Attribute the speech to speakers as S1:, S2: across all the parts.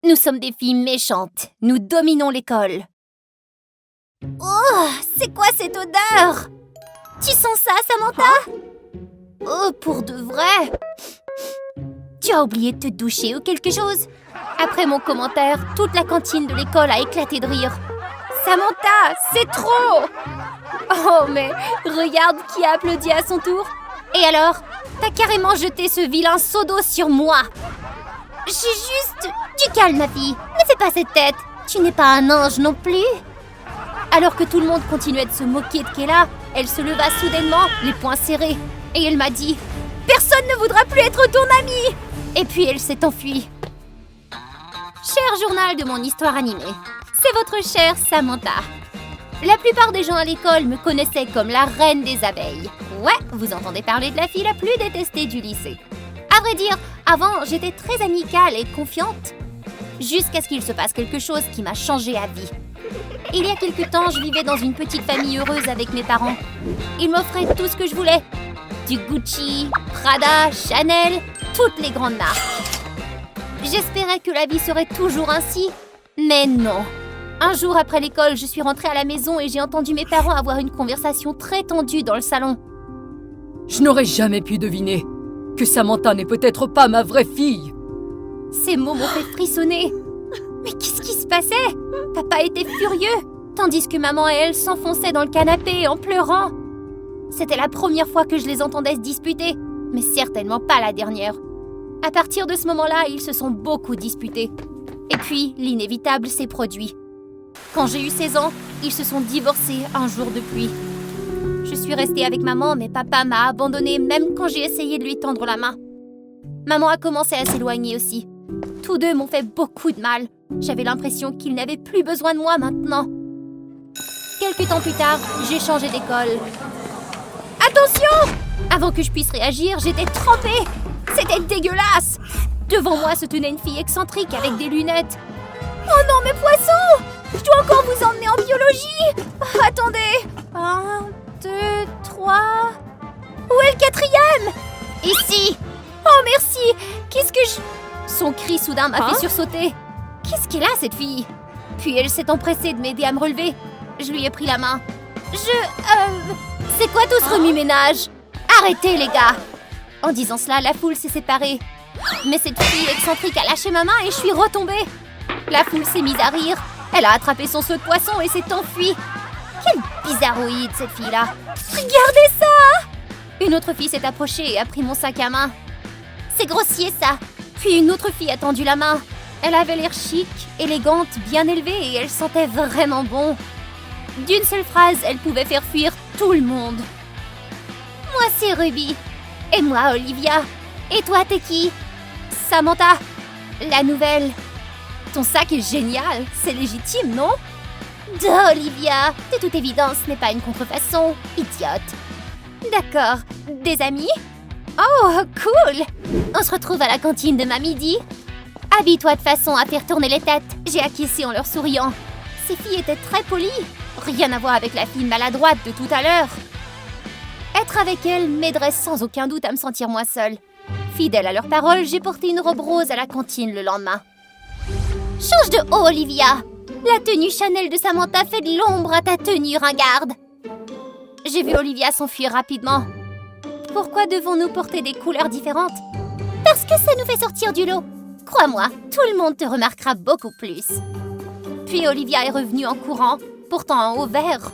S1: Nous sommes des filles méchantes. Nous dominons l'école. Oh, c'est quoi cette odeur? Tu sens ça, Samantha? Oh, pour de vrai? Tu as oublié de te doucher ou quelque chose? Après mon commentaire, toute la cantine de l'école a éclaté de rire. Samantha, c'est trop! Oh, mais regarde qui a applaudi à son tour. Et alors? T'as carrément jeté ce vilain seau d'eau sur moi. J'ai juste... Du calme, ma fille. Ne fais pas cette tête. Tu n'es pas un ange non plus. Alors que tout le monde continuait de se moquer de Kayla, elle se leva soudainement, les poings serrés. Et elle m'a dit « Personne ne voudra plus être ton amie !» Et puis elle s'est enfuie. Cher journal de mon histoire animée, c'est votre chère Samantha. La plupart des gens à l'école me connaissaient comme la reine des abeilles. Ouais, vous entendez parler de la fille la plus détestée du lycée. À vrai dire, avant, j'étais très amicale et confiante. Jusqu'à ce qu'il se passe quelque chose qui m'a changé à vie. Il y a quelque temps, je vivais dans une petite famille heureuse avec mes parents. Ils m'offraient tout ce que je voulais. Du Gucci, Prada, Chanel, toutes les grandes marques. J'espérais que la vie serait toujours ainsi, mais non. Un jour après l'école, je suis rentrée à la maison et j'ai entendu mes parents avoir une conversation très tendue dans le salon.
S2: Je n'aurais jamais pu deviner que Samantha n'est peut-être pas ma vraie fille.
S1: Ces mots m'ont fait frissonner. Mais qu'est-ce qui se passait? Papa était furieux, tandis que maman et elle s'enfonçaient dans le canapé en pleurant. C'était la première fois que je les entendais se disputer, mais certainement pas la dernière. À partir de ce moment-là, ils se sont beaucoup disputés. Et puis, l'inévitable s'est produit. Quand j'ai eu 16 ans, ils se sont divorcés un jour de pluie. Je suis restée avec maman, mais papa m'a abandonnée même quand j'ai essayé de lui tendre la main. Maman a commencé à s'éloigner aussi. Tous deux m'ont fait beaucoup de mal. J'avais l'impression qu'ils n'avaient plus besoin de moi maintenant. Quelques temps plus tard, j'ai changé d'école. Attention! Avant que je puisse réagir, j'étais trempée. C'était dégueulasse. Devant moi se tenait une fille excentrique avec des lunettes. Oh non, mes poissons! Je dois encore vous emmener en biologie. Attendez. 1, 2, 3... Où est le quatrième? Ici. Oh, merci. Qu'est-ce que je... Son cri soudain m'a fait sursauter. Qu'est-ce qu'elle a, cette fille? Puis elle s'est empressée de m'aider à me relever. Je lui ai pris la main. C'est quoi tout ce remue-ménage? Arrêtez, les gars! En disant cela, la foule s'est séparée. Mais cette fille excentrique a lâché ma main et je suis retombée. La foule s'est mise à rire. Elle a attrapé son seau de poisson et s'est enfuie. Quelle bizarroïde, cette fille-là! Regardez ça! Une autre fille s'est approchée et a pris mon sac à main. C'est grossier, ça! Puis une autre fille a tendu la main. Elle avait l'air chic, élégante, bien élevée et elle sentait vraiment bon. D'une seule phrase, elle pouvait faire fuir tout le monde. Moi, c'est Ruby. Et moi, Olivia. Et toi, t'es qui? Samantha. La nouvelle. Ton sac est génial. C'est légitime, non? Olivia. De toute évidence, ce n'est pas une contrefaçon. Idiote. D'accord. Des amis? Oh, cool. On se retrouve à la cantine de ma midi. Habille-toi de façon à faire tourner les têtes. J'ai acquiescé en leur souriant. Ces filles étaient très polies. Rien à voir avec la fille maladroite de tout à l'heure. Être avec elles m'aiderait sans aucun doute à me sentir moins seule. Fidèle à leurs paroles, j'ai porté une robe rose à la cantine le lendemain. Change de haut, Olivia. La tenue Chanel de Samantha fait de l'ombre à ta tenue ringarde. J'ai vu Olivia s'enfuir rapidement. Pourquoi devons-nous porter des couleurs différentes? Parce que ça nous fait sortir du lot. Crois-moi, tout le monde te remarquera beaucoup plus. Puis Olivia est revenue en courant, portant un haut vert.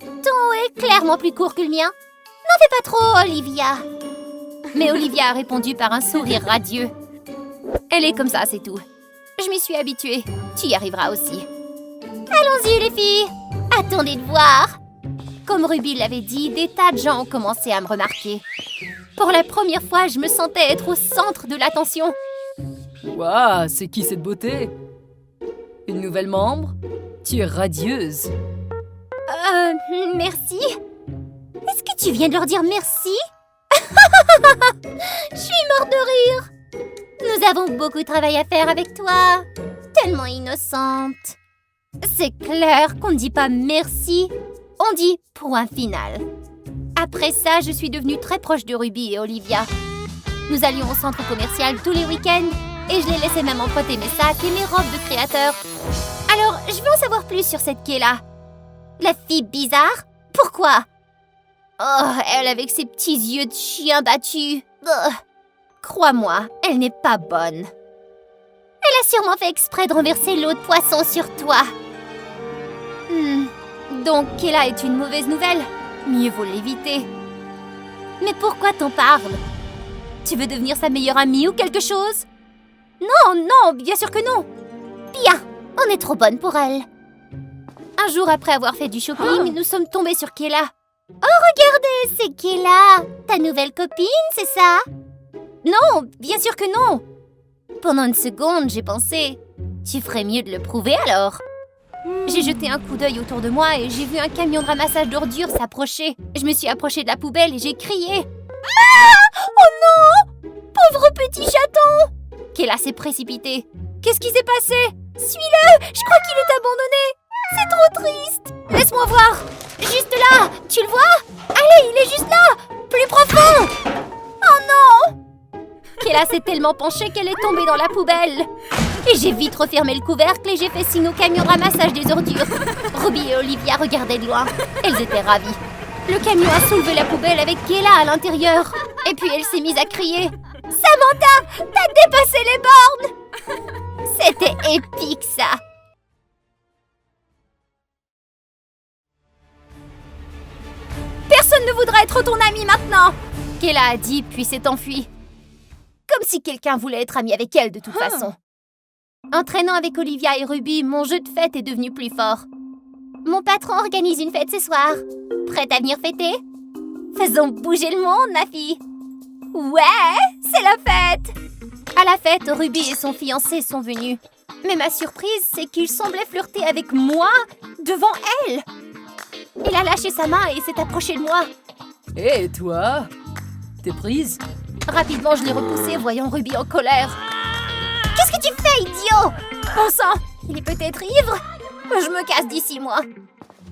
S1: Ton haut est clairement plus court que le mien. N'en fais pas trop, Olivia. Mais Olivia a répondu par un sourire radieux. Elle est comme ça, c'est tout. Je m'y suis habituée. Tu y arriveras aussi. Allons-y, les filles. Attendez de voir. Comme Ruby l'avait dit, des tas de gens ont commencé à me remarquer. Pour la première fois, je me sentais être au centre de l'attention.
S2: Waouh, c'est qui cette beauté? Une nouvelle membre? Tu es radieuse.
S1: Merci. Est-ce que tu viens de leur dire merci? Je suis morte de rire. Nous avons beaucoup de travail à faire avec toi. Tellement innocente. C'est clair qu'on ne dit pas merci. On dit point final. Après ça, je suis devenue très proche de Ruby et Olivia. Nous allions au centre commercial tous les week-ends Et je les laissais même emprunter mes sacs et mes robes de créateur. Alors, je veux en savoir plus sur cette Kayla. La fille bizarre? Pourquoi? Oh, elle avec ses petits yeux de chien battu. Crois-moi, elle n'est pas bonne. Elle a sûrement fait exprès de renverser l'eau de poisson sur toi. Donc Kayla est une mauvaise nouvelle. Mieux vaut l'éviter. Mais pourquoi t'en parles? Tu veux devenir sa meilleure amie ou quelque chose? Non, bien sûr que non. Bien, on est trop bonne pour elle. Un jour après avoir fait du shopping, nous sommes tombés sur Kayla. Oh, regardez, c'est Kayla, ta nouvelle copine, c'est ça? Non, bien sûr que non. Pendant une seconde, j'ai pensé, tu ferais mieux de le prouver alors. J'ai jeté un coup d'œil autour de moi et j'ai vu un camion de ramassage d'ordures s'approcher. Je me suis approchée de la poubelle et j'ai crié. Ah! Oh non! Pauvre petit chaton! Kayla s'est précipitée. Qu'est-ce qui s'est passé? Suis-le! Je crois qu'il est abandonné! C'est trop triste! Laisse-moi voir! Juste là! Tu le vois? Allez, il est juste là! Plus profond! Oh non! Kayla s'est tellement penchée qu'elle est tombée dans la poubelle. Et j'ai vite refermé le couvercle et j'ai fait signe au camion de ramassage des ordures. Ruby et Olivia regardaient de loin. Elles étaient ravies. Le camion a soulevé la poubelle avec Kayla à l'intérieur. Et puis elle s'est mise à crier. Samantha, t'as dépassé les bornes! C'était épique ça! Personne ne voudra être ton ami maintenant! Kayla a dit puis s'est enfuie. Comme si quelqu'un voulait être ami avec elle de toute façon. En traînant avec Olivia et Ruby, mon jeu de fête est devenu plus fort. Mon patron organise une fête ce soir. Prête à venir fêter? Faisons bouger le monde, ma fille! Ouais, c'est la fête! À la fête, Ruby et son fiancé sont venus. Mais ma surprise, c'est qu'il semblait flirter avec moi devant elle. Il a lâché sa main et s'est approché de moi.
S2: Et toi? T'es prise?
S1: Rapidement, je l'ai repoussé, voyant Ruby en colère. Qu'est-ce que tu fais, idiot? Bon sang, il est peut-être ivre? Je me casse d'ici, moi.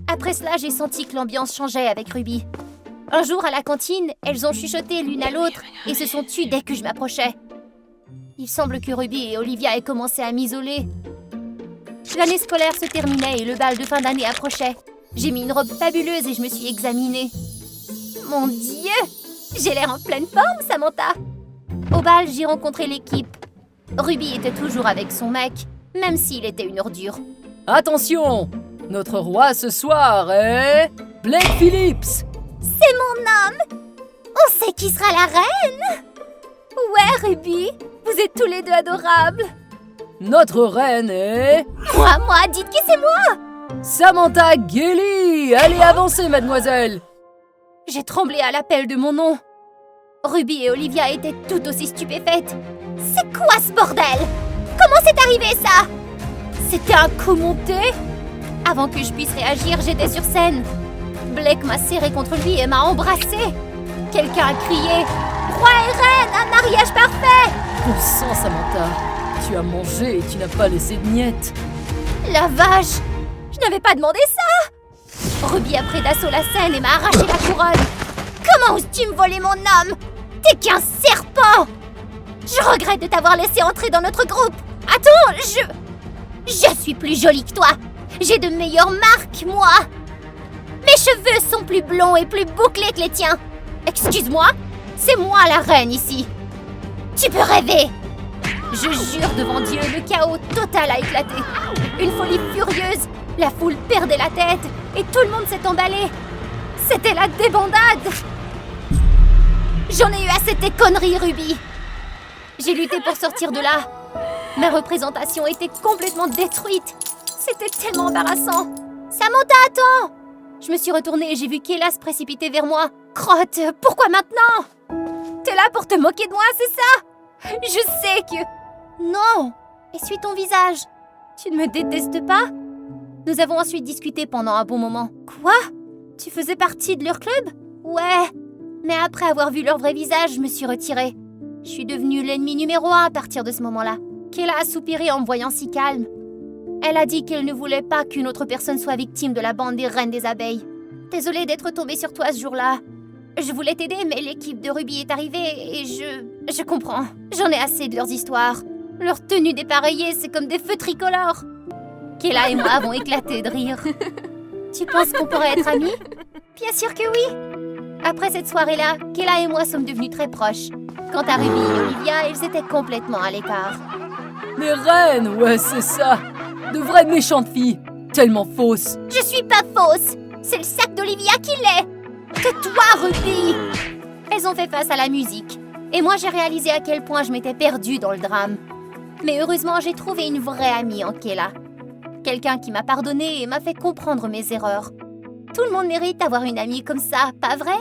S1: Après cela, j'ai senti que l'ambiance changeait avec Ruby. Un jour, à la cantine, elles ont chuchoté l'une à l'autre et se sont tues dès que je m'approchais. Il semble que Ruby et Olivia aient commencé à m'isoler. L'année scolaire se terminait et le bal de fin d'année approchait. J'ai mis une robe fabuleuse et je me suis examinée. Mon Dieu! J'ai l'air en pleine forme, Samantha! Au bal, j'ai rencontré l'équipe. Ruby était toujours avec son mec, même s'il était une ordure.
S2: Attention! Notre roi ce soir est... Blake Phillips!
S1: C'est mon homme! On sait qui sera la reine! Ouais, Ruby, vous êtes tous les deux adorables.
S2: Notre reine est...
S1: Moi, dites que c'est moi!
S2: Samantha Gailey! Allez, avancez, mademoiselle!
S1: J'ai tremblé à l'appel de mon nom. Ruby et Olivia étaient tout aussi stupéfaites. C'est quoi ce bordel? Comment c'est arrivé ça? C'était un coup monté? Avant que je puisse réagir, j'étais sur scène. Blake m'a serré contre lui et m'a embrassée. Quelqu'un a crié « Roi et reine, un mariage parfait !»
S2: Bon sang, Samantha, tu as mangé et tu n'as pas laissé de miettes.
S1: La vache! Je n'avais pas demandé ça! Ruby a pris d'assaut la scène et m'a arraché la couronne. Comment oses-tu me voler mon homme? T'es qu'un serpent! Je regrette de t'avoir laissé entrer dans notre groupe. Attends, je suis plus jolie que toi. J'ai de meilleures marques, moi. Mes cheveux sont plus blonds et plus bouclés que les tiens. Excuse-moi, c'est moi la reine ici. Tu peux rêver. Je jure devant Dieu, le chaos total a éclaté. Une folie furieuse, la foule perdait la tête et tout le monde s'est emballé. C'était la débandade. J'en ai eu assez de tes conneries, Ruby. J'ai lutté pour sortir de là. Ma représentation était complètement détruite. C'était tellement embarrassant. Samantha, attends! Je me suis retournée et j'ai vu Kayla se précipiter vers moi. Crotte, pourquoi maintenant? T'es là pour te moquer de moi, c'est ça? Je sais que... Non! Essuie ton visage. Tu ne me détestes pas? Nous avons ensuite discuté pendant un bon moment. Quoi? Tu faisais partie de leur club? Ouais. Mais après avoir vu leur vrai visage, je me suis retirée. Je suis devenue l'ennemi numéro 1 à partir de ce moment-là. Kayla a soupiré en me voyant si calme. Elle a dit qu'elle ne voulait pas qu'une autre personne soit victime de la bande des reines des abeilles. Désolée d'être tombée sur toi ce jour-là. Je voulais t'aider, mais l'équipe de Ruby est arrivée et je comprends. J'en ai assez de leurs histoires. Leur tenue dépareillée, c'est comme des feux tricolores. Kayla et moi avons éclaté de rire. Tu penses qu'on pourrait être amis? Bien sûr que oui. Après cette soirée-là, Kayla et moi sommes devenus très proches. Quant à Ruby et Olivia, elles étaient complètement à l'écart.
S2: Les reines, ouais, c'est ça. De vraies méchantes filles. Tellement fausses.
S1: Je suis pas fausse. C'est le sac d'Olivia qui l'est. Tais-toi, Ruby. Elles ont fait face à la musique. Et moi, j'ai réalisé à quel point je m'étais perdue dans le drame. Mais heureusement, j'ai trouvé une vraie amie en Kayla. Quelqu'un qui m'a pardonné et m'a fait comprendre mes erreurs. Tout le monde mérite d'avoir une amie comme ça, pas vrai?